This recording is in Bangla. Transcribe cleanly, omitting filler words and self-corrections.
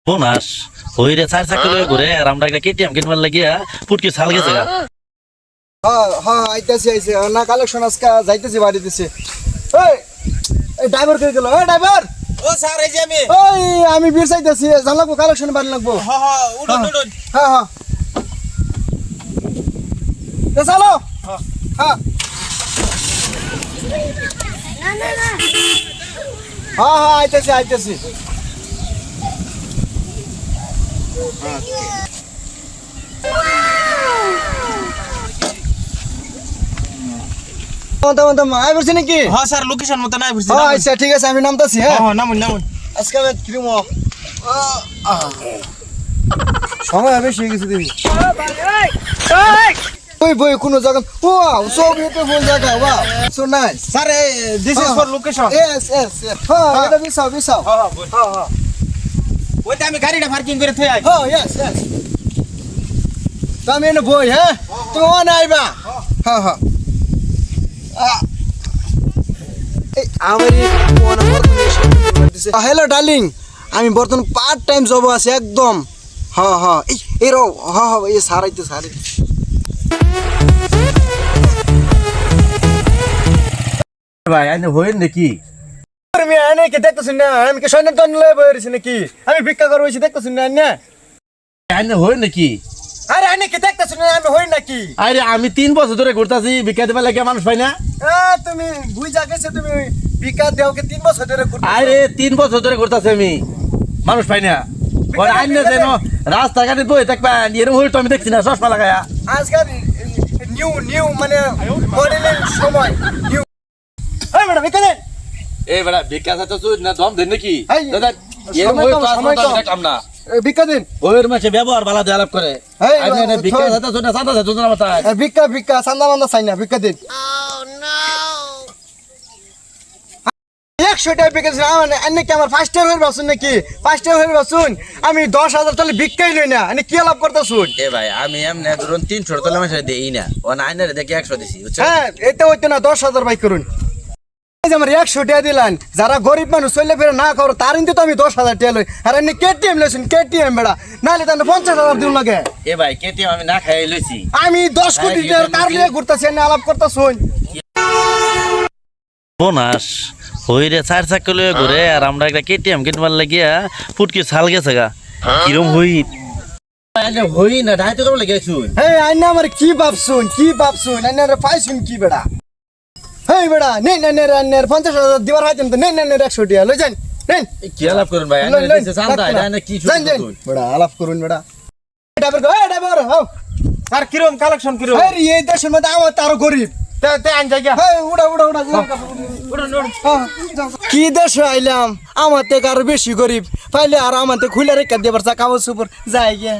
বোনাস ওই রে চার চাকরি লয়ে ঘুরে আর আমরা একটা কেটিএম কিনবার লাগিয়া ফুটকি ছাল গেছে গা। হ্যাঁ হ্যাঁ আইতাছি আইছে না কালেকশন আজকে যাইতেছি বাড়িতেছি। এই ড্রাইভার কই গেল? এই ড্রাইভার ও স্যার এই যে আমি আমি বির চাইতেছি জান লাগবো কালেকশন বাড়ি লাগবো। হ্যাঁ উড়ুন উড়ুন হ্যাঁ হ্যাঁ চলো। হ্যাঁ হ্যাঁ হ্যাঁ আইতেছি আইতেছি। আইবছি নাকি? হ্যাঁ স্যার লোকেশন মতো নাই বুঝছি আচ্ছা ঠিক আছে আমি নামতাছি। হ্যাঁ হ্যাঁ নামুন নামুন আজকে আমি কিরম সময় বেশি হয়ে গেছে দিদি। ওই বই কোনো জায়গা ও সব বিউটিফুল জায়গা wow so nice. Sir this is for location yes yes হ্যাঁ এটা বিছাও বিছাও। হ্যাঁ হ্যাঁ হ্যাঁ ওইটা আমি গাড়িটা পার্কিং করে থই আই হ্যাঁ ইয়েস ইয়েস তুমি এনে বই। হ্যাঁ তুমি ওখানে আইবা। হ্যাঁ হ্যাঁ হ্যালো ডার্লিং আমি বর্তমান পার্ট টাইম জব আছে একদম। হ্যাঁ হ্যাঁ এই রো হ্যাঁ হ্যাঁ এই সারাইতে সারাইতে ভাই আইনে হইন নাকি? আমি এনে কি দেখতেছি না? আমি কি সৈন্য টন লয়ে বইছি নাকি? আমি ভিক্ষা করবছি দেখতেছি না না? আইনে হইন নাকি? আরে এনে কি দেখতেছি না? আমি হই নাকি? আরে আমি 3 বছর ধরে ঘুরতাছি ভিক্ষা দিবার লাগে মানুষ পাই না। তুমি বুঝা গেছে তুমি ভিক্ষা দেও কি 3 বছর ধরে করতে? আরে 3 বছর ধরে ঘুরতাছি আমি মানুষ পাই না। ওই আইনে যেন রাস্তাঘাটে বই থাকবেন এরকম হইতো আমি দেখছি না চশমা লাগায়া। আজকাল নিউ নিউ মানে মডেলের সময় নিউ। এই ম্যাডাম এখানে এই বেটা ভিক্ষা চাইতে তুই না দম দেন নাকি? এই, দাদা এরকম সময় হইতো কম, সময় আসলে কম। দেখলাম না। ভিক্ষা দিন। ওর মাঝে ব্যবহার ভালো দিয়ে আলাপ করে। এই, আইনে না ভিক্ষা চাইতে তুই না চাঁদা চাইতে তুই না মাথায়। ভিক্ষা ভিক্ষা চান্দা মান্দা চাই না ভিক্ষা দিন। 100 টাকা ভিক্ষা দিন। এনে কি আমার ফার্স্ট টাইম হয়ে বাসুন নাকি? ফার্স্ট টাইম হয়ে বাসুন আমি 10,000 তাহলে ভিক্ষাই লই না। এনে কি লাভ করতেছুন? এ ভাই আমি এমনি ধরুন 300 তোলা মাসে দেই না। ও না আইনে দেখে 100 দিছি বুঝছেন? হ্যাঁ এটা হইতো না 10,000 বাই করুন। এই যে আমার 100 টাকা দিলেন যারা গরিব মানুষ চলে ফেরে না করো তার কিন্তু তো আমি 10,000 টাকা লই। আর এনে কেটিএম লইছেন কেটিএম বেড়া নাহলে তাহলে 50,000 দিন লাগে। এ ভাই কেটিএম আমি না খাই লইছি। আমি 10 কোটি টাকার কার নিয়ে ঘুরতেছি এনে আলাপ করতেছুন। বোনাস ওই রে চার চাকরি লয়ে ঘুরে আর আমরা একটা কেটিএম কিনবার লাগিয়া ফুটকি ছাল গেছে গা। কিরম হই আইনে হই না ঢাইতে কেমন লাগে শুন। এই আইনা আমার কি ভাবছুন এনে পাইছুন কি বেড়া? হেই বেড়া নেই না নে 50,000 দিবার হইতেন তো নেই না 100 টাকা লই যান নেন। কি আলাপ করুন ভাই আইনে দিছে চান্দা আইনে কি শুন বেড়া আলাপ করুন বেড়া। ড্রাইভার হও স্যার কিরম কালেকশন কিরম এই এই দেশের মধ্যে আমার তো আরো গরিব। তে আন জায়গা হেই উড়া উড়ুন উড়ুন কি দেশে আইলাম আমার থেকে আরো বেশি গরিব পাইলে আর আমার খুলে রেখে দেবার চা কাগজ উপর যাই গিয়া।